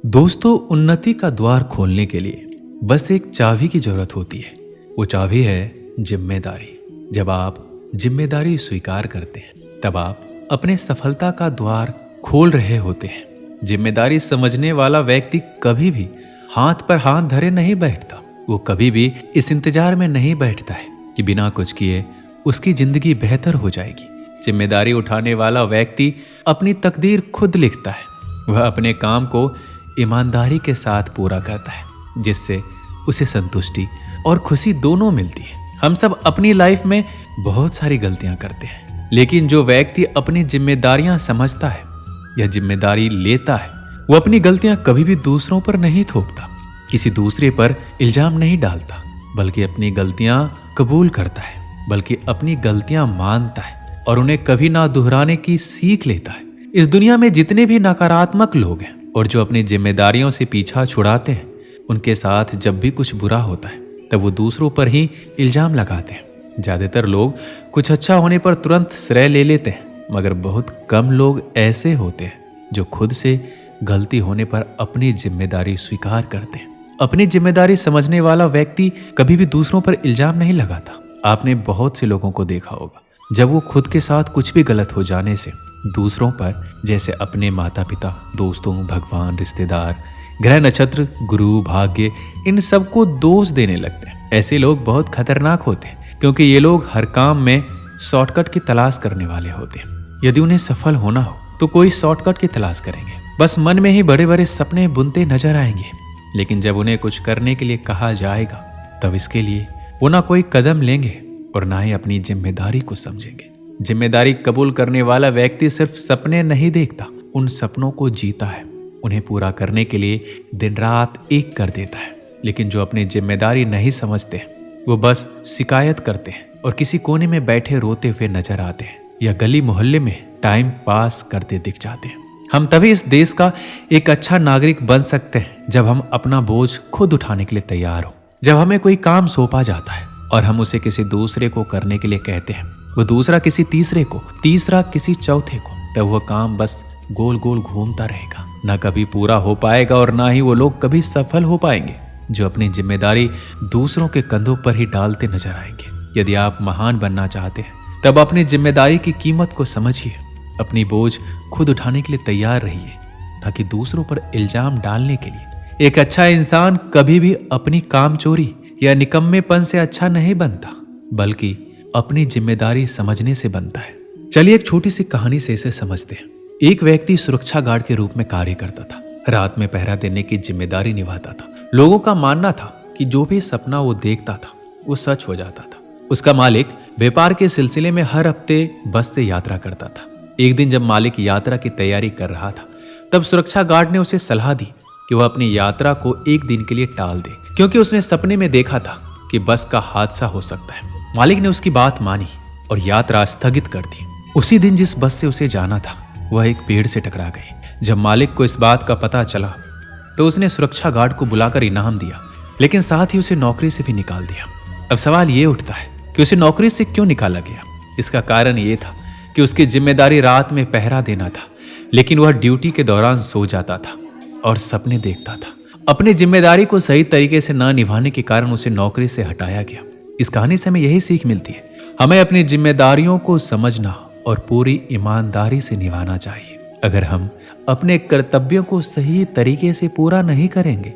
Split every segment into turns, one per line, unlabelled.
दोस्तों, उन्नति का द्वार खोलने के लिए बस एक चाबी की जरूरत होती है। वो चाबी है जिम्मेदारी। जब आप जिम्मेदारी स्वीकार करते हैं तब आप अपने सफलता का द्वार खोल रहे होते हैं। जिम्मेदारी समझने वाला व्यक्ति कभी भी हाथ पर हाथ धरे नहीं बैठता। वो कभी भी इस इंतजार में नहीं बैठता है कि बिना कुछ किए उसकी जिंदगी बेहतर हो जाएगी। जिम्मेदारी उठाने वाला व्यक्ति अपनी तकदीर खुद लिखता है। वह अपने काम को ईमानदारी के साथ पूरा करता है, जिससे उसे संतुष्टि और खुशी दोनों मिलती है। हम सब अपनी लाइफ में बहुत सारी गलतियां करते हैं, लेकिन जो व्यक्ति अपनी जिम्मेदारियां समझता है या जिम्मेदारी लेता है, वो अपनी गलतियां कभी भी दूसरों पर नहीं थोपता, किसी दूसरे पर इल्जाम नहीं डालता, बल्कि अपनी गलतियां कबूल करता है, बल्कि अपनी गलतियां मानता है और उन्हें कभी ना दोहराने की सीख लेता है। इस दुनिया में जितने भी नकारात्मक लोग हैं और जो अपनी जिम्मेदारियों से पीछा छुड़ाते हैं, उनके साथ जब भी कुछ बुरा होता है तब वो दूसरों पर ही इल्जाम लगाते हैं। ज्यादातर लोग कुछ अच्छा होने पर तुरंत श्रेय ले लेते हैं, मगर बहुत कम लोग ऐसे होते हैं जो खुद से गलती होने पर अपनी जिम्मेदारी स्वीकार करते हैं। अपनी जिम्मेदारी समझने वाला व्यक्ति कभी भी दूसरों पर इल्जाम नहीं लगाता। आपने बहुत से लोगों को देखा होगा, जब वो खुद के साथ कुछ भी गलत हो जाने से दूसरों पर, जैसे अपने माता पिता, दोस्तों, भगवान, रिश्तेदार, ग्रह नक्षत्र, गुरु, भाग्य, इन सबको दोष देने लगते हैं। ऐसे लोग बहुत खतरनाक होते हैं, क्योंकि ये लोग हर काम में शॉर्टकट की तलाश करने वाले होते हैं। यदि उन्हें सफल होना हो तो कोई शॉर्टकट की तलाश करेंगे, बस मन में ही बड़े बड़े सपने बुनते नजर आएंगे। लेकिन जब उन्हें कुछ करने के लिए कहा जाएगा तब इसके लिए वो ना कोई कदम लेंगे और ना ही अपनी जिम्मेदारी को समझेंगे। जिम्मेदारी कबूल करने वाला व्यक्ति सिर्फ सपने नहीं देखता, उन सपनों को जीता है। उन्हें पूरा करने के लिए दिन रात एक कर देता है। लेकिन जो अपनी जिम्मेदारी नहीं समझते, वो बस शिकायत करते हैं और किसी कोने में बैठे रोते हुए नजर आते हैं या गली मोहल्ले में टाइम पास करते दिख जाते हैं। हम तभी इस देश का एक अच्छा नागरिक बन सकते हैं जब हम अपना बोझ खुद उठाने के लिए तैयार हो। जब हमें कोई काम सौंपा जाता है और हम उसे किसी दूसरे को करने के लिए कहते हैं, वो दूसरा किसी तीसरे को, तीसरा किसी चौथे को, तब वह काम बस गोल गोल घूमता रहेगा, ना कभी पूरा हो पाएगा और ना ही वो लोग कभी सफल हो पाएंगे जो अपनी जिम्मेदारी दूसरों के कंधों पर ही डालते नजर आएंगे। यदि आप महान बनना चाहते हैं तब अपनी जिम्मेदारी की कीमत को समझिए। अपनी बोझ खुद उठाने के लिए तैयार रहिए, ना कि दूसरों पर इल्जाम डालने के लिए। एक अच्छा इंसान कभी भी अपनी कामचोरी या निकम्मेपन से अच्छा नहीं बनता, बल्कि अपनी जिम्मेदारी समझने से बनता है। चलिए एक छोटी सी कहानी से इसे समझते हैं। एक व्यक्ति सुरक्षा गार्ड के रूप में कार्य करता था। रात में पहरा देने की जिम्मेदारी निभाता था। लोगों का मानना था कि जो भी सपना वो देखता था वो सच हो जाता था। उसका मालिक व्यापार के सिलसिले में हर हफ्ते बस से यात्रा करता था। एक दिन जब मालिक यात्रा की तैयारी कर रहा था, तब सुरक्षा गार्ड ने उसे सलाह दी कि वह अपनी यात्रा को एक दिन के लिए टाल दे, क्योंकि उसने सपने में देखा था कि बस का हादसा हो सकता है। मालिक ने उसकी बात मानी और यात्रा स्थगित कर दी। उसी दिन जिस बस से उसे जाना था वह एक पेड़ से टकरा गई। जब मालिक को इस बात का पता चला तो उसने सुरक्षा गार्ड को बुलाकर इनाम दिया, लेकिन साथ ही उसे नौकरी से भी निकाल दिया। अब सवाल ये उठता है कि उसे नौकरी से क्यों निकाला गया। इसका कारण ये था कि उसकी जिम्मेदारी रात में पहरा देना था, लेकिन वह ड्यूटी के दौरान सो जाता था और सपने देखता था। अपनी जिम्मेदारी को सही तरीके से न निभाने के कारण उसे नौकरी से हटाया गया। इस कहानी से हमें यही सीख मिलती है, हमें अपनी जिम्मेदारियों को समझना और पूरी ईमानदारी से निभाना चाहिए। अगर हम अपने कर्तव्यों को सही तरीके से पूरा नहीं करेंगे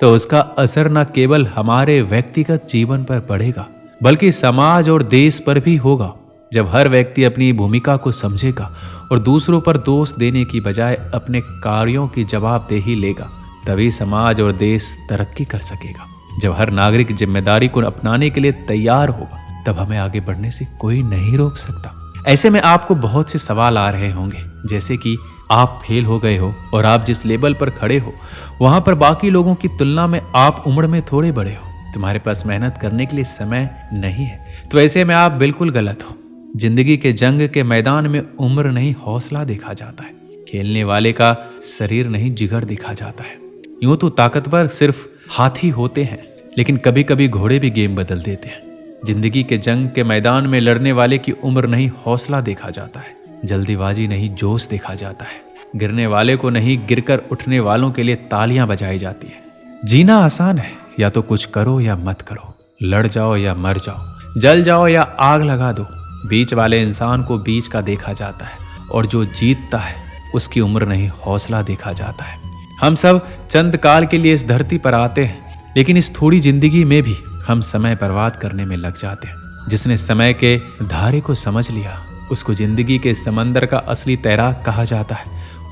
तो उसका असर न केवल हमारे व्यक्तिगत जीवन पर पड़ेगा, बल्कि समाज और देश पर भी होगा। जब हर व्यक्ति अपनी भूमिका को समझेगा और दूसरों पर दोष देने की बजाय अपने कार्यों की जवाबदेही लेगा, तभी समाज और देश तरक्की कर सकेगा। जब हर नागरिक जिम्मेदारी को अपनाने के लिए तैयार होगा, तब हमें आगे बढ़ने से कोई नहीं रोक सकता। ऐसे में आपको बहुत से सवाल आ रहे होंगे, जैसे कि आप फेल हो गए हो और आप जिस लेवल पर खड़े हो वहां पर बाकी लोगों की तुलना में आप उम्र में थोड़े बड़े हो, तुम्हारे पास मेहनत करने के लिए समय नहीं है। तो ऐसे में आप बिल्कुल गलत हो। जिंदगी के जंग के मैदान में उम्र नहीं, हौसला देखा जाता है। खेलने वाले का शरीर नहीं, जिगर देखा जाता है। यूं तो ताकतवर सिर्फ हाथी होते हैं, लेकिन कभी कभी घोड़े भी गेम बदल देते हैं। जिंदगी के जंग के मैदान में लड़ने वाले की उम्र नहीं, हौसला देखा जाता है। जल्दीबाजी नहीं, जोश देखा जाता है। गिरने वाले को नहीं, गिरकर उठने वालों के लिए तालियां बजाई जाती है। जीना आसान है, या तो कुछ करो या मत करो, लड़ जाओ या मर जाओ, जल जाओ या आग लगा दो। बीच वाले इंसान को बीच का देखा जाता है, और जो जीतता है उसकी उम्र नहीं, हौसला देखा जाता है। हम सब चंद काल के लिए इस धरती पर आते हैं, लेकिन इस थोड़ी जिंदगी में भी हम समय बर्बाद करने में लग जाते हैं। जिसने समय के धारे को समझ लिया उसको जिंदगी के समंदर का असली तैराक कहा जाता है,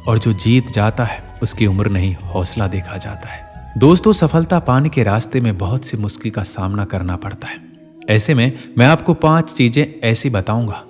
और जो जीत जाता है उसकी उम्र नहीं, हौसला देखा जाता है। दोस्तों, सफलता पाने के रास्ते में बहुत सी मुश्किल का सामना करना पड़ता है। ऐसे में मैं आपको 5 चीजें ऐसी बताऊंगा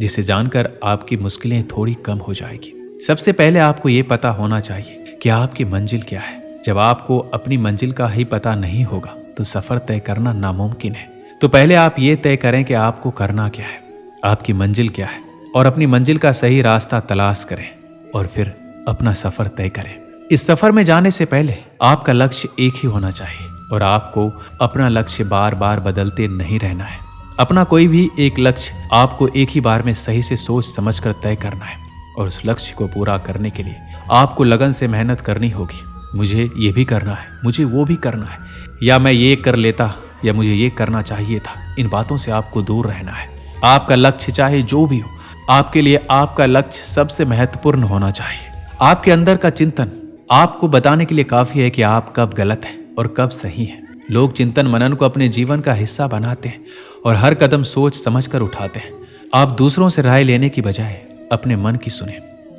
जिसे जानकर आपकी मुश्किलें थोड़ी कम हो जाएगी। सबसे पहले आपको ये पता होना चाहिए कि आपकी मंजिल क्या है। जब आपको अपनी मंजिल का ही पता नहीं होगा तो सफर तय करना नामुमकिन है। तो पहले आप ये तय करें कि आपको करना क्या है, आपकी मंजिल क्या है, और अपनी मंजिल का सही रास्ता तलाश करें, और फिर अपना सफर तय करें। इस सफर में जाने से पहले आपका लक्ष्य एक ही होना चाहिए, और आपको अपना लक्ष्य बार बार बदलते नहीं रहना है। अपना कोई भी एक लक्ष्य आपको एक ही बार में सही से सोच समझकर तय करना है, और उस लक्ष्य को पूरा करने के लिए आपको लगन से मेहनत करनी होगी। मुझे ये भी करना है, मुझे वो भी करना है, या मैं ये कर लेता, या मुझे ये करना चाहिए था। इन बातों से आपको दूर रहना है। आपका लक्ष्य चाहे जो भी हो, आपके लिए आपका लक्ष्य सबसे महत्वपूर्ण होना चाहिए। आपके अंदर का चिंतन आपको बताने के लिए काफी है कि आप कब गलत हैं और कब सही हैं। लोग चिंतन मनन को अपने जीवन का हिस्सा बनाते हैं और हर कदम सोच समझकर उठाते हैं। आप दूसरों से राय लेने की बजाय अपने मन की सुने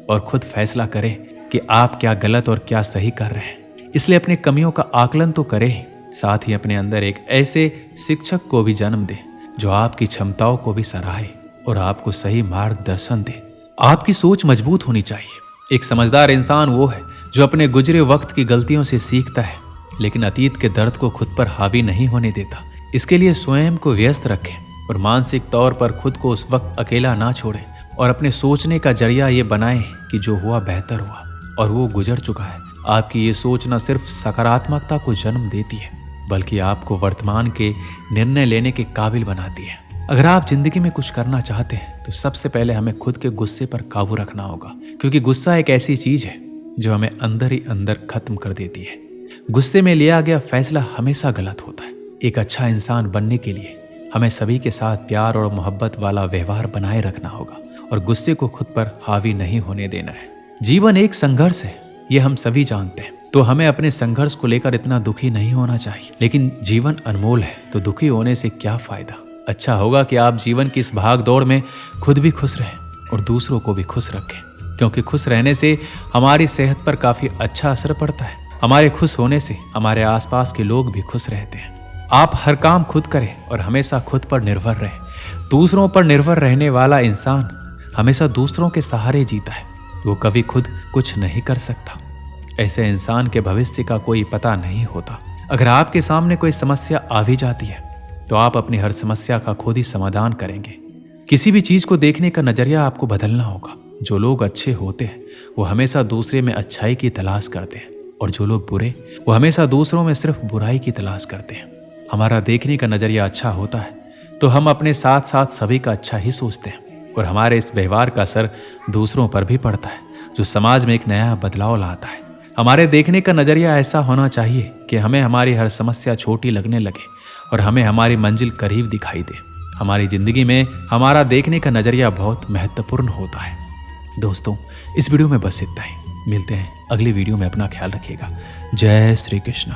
और खुद फैसला करें कि आप क्या गलत और क्या सही कर रहे हैं। इसलिए अपनी कमियों का आकलन तो करें, साथ ही अपने अंदर एक ऐसे शिक्षक को भी जन्म दें जो आपकी क्षमताओं को भी सराहे और आपको सही मार्गदर्शन दे। आपकी सोच मजबूत होनी चाहिए। एक समझदार इंसान वो है जो अपने गुजरे वक्त की गलतियों से सीखता है, लेकिन अतीत के दर्द को खुद पर हावी नहीं होने देता। इसके लिए स्वयं को व्यस्त रखें और मानसिक तौर पर खुद को उस वक्त अकेला ना छोड़ें, और अपने सोचने का जरिया ये बनाएं कि जो हुआ बेहतर हुआ और वो गुजर चुका है। आपकी ये सोच न सिर्फ सकारात्मकता को जन्म देती है, बल्कि आपको वर्तमान के निर्णय लेने के काबिल बनाती है। अगर आप जिंदगी में कुछ करना चाहते हैं तो सबसे पहले हमें खुद के गुस्से पर काबू रखना होगा, क्योंकि गुस्सा एक ऐसी चीज है जो हमें अंदर ही अंदर खत्म कर देती है। गुस्से में लिया गया फैसला हमेशा गलत होता है। एक अच्छा इंसान बनने के लिए हमें सभी के साथ प्यार और मोहब्बत वाला व्यवहार बनाए रखना होगा और गुस्से को खुद पर हावी नहीं होने देना है। जीवन एक संघर्ष है, ये हम सभी जानते हैं, तो हमें अपने संघर्ष को लेकर इतना दुखी नहीं होना चाहिए। लेकिन जीवन अनमोल है, तो दुखी होने से क्या फायदा। अच्छा होगा कि आप जीवन की इस भाग दौड़ में खुद भी खुश रहें और दूसरों को भी खुश रखें, क्योंकि खुश रहने से हमारी सेहत पर काफी अच्छा असर पड़ता है। हमारे खुश होने से हमारे आसपास के लोग भी खुश रहते हैं। आप हर काम खुद करें और हमेशा खुद पर निर्भर रहें। दूसरों पर निर्भर रहने वाला इंसान हमेशा दूसरों के सहारे जीता है, वो कभी खुद कुछ नहीं कर सकता। ऐसे इंसान के भविष्य का कोई पता नहीं होता। अगर आपके सामने कोई समस्या आ भी जाती है तो आप अपनी हर समस्या का खुद ही समाधान करेंगे। किसी भी चीज को देखने का नजरिया आपको बदलना होगा। जो लोग अच्छे होते हैं वो हमेशा दूसरे में अच्छाई की तलाश करते हैं, और जो लोग बुरे वो हमेशा दूसरों में सिर्फ बुराई की तलाश करते हैं। हमारा देखने का नजरिया अच्छा होता है तो हम अपने साथ साथ सभी का अच्छा ही सोचते हैं, और हमारे इस व्यवहार का असर दूसरों पर भी पड़ता है, जो समाज में एक नया बदलाव लाता है। हमारे देखने का नजरिया ऐसा होना चाहिए कि हमें हमारी हर समस्या छोटी लगने लगे और हमें हमारी मंजिल करीब दिखाई दे। हमारी जिंदगी में हमारा देखने का नजरिया बहुत महत्वपूर्ण होता है। दोस्तों, इस वीडियो में बस इतना ही। मिलते हैं अगली वीडियो में। अपना ख्याल रखिएगा। जय श्री कृष्ण।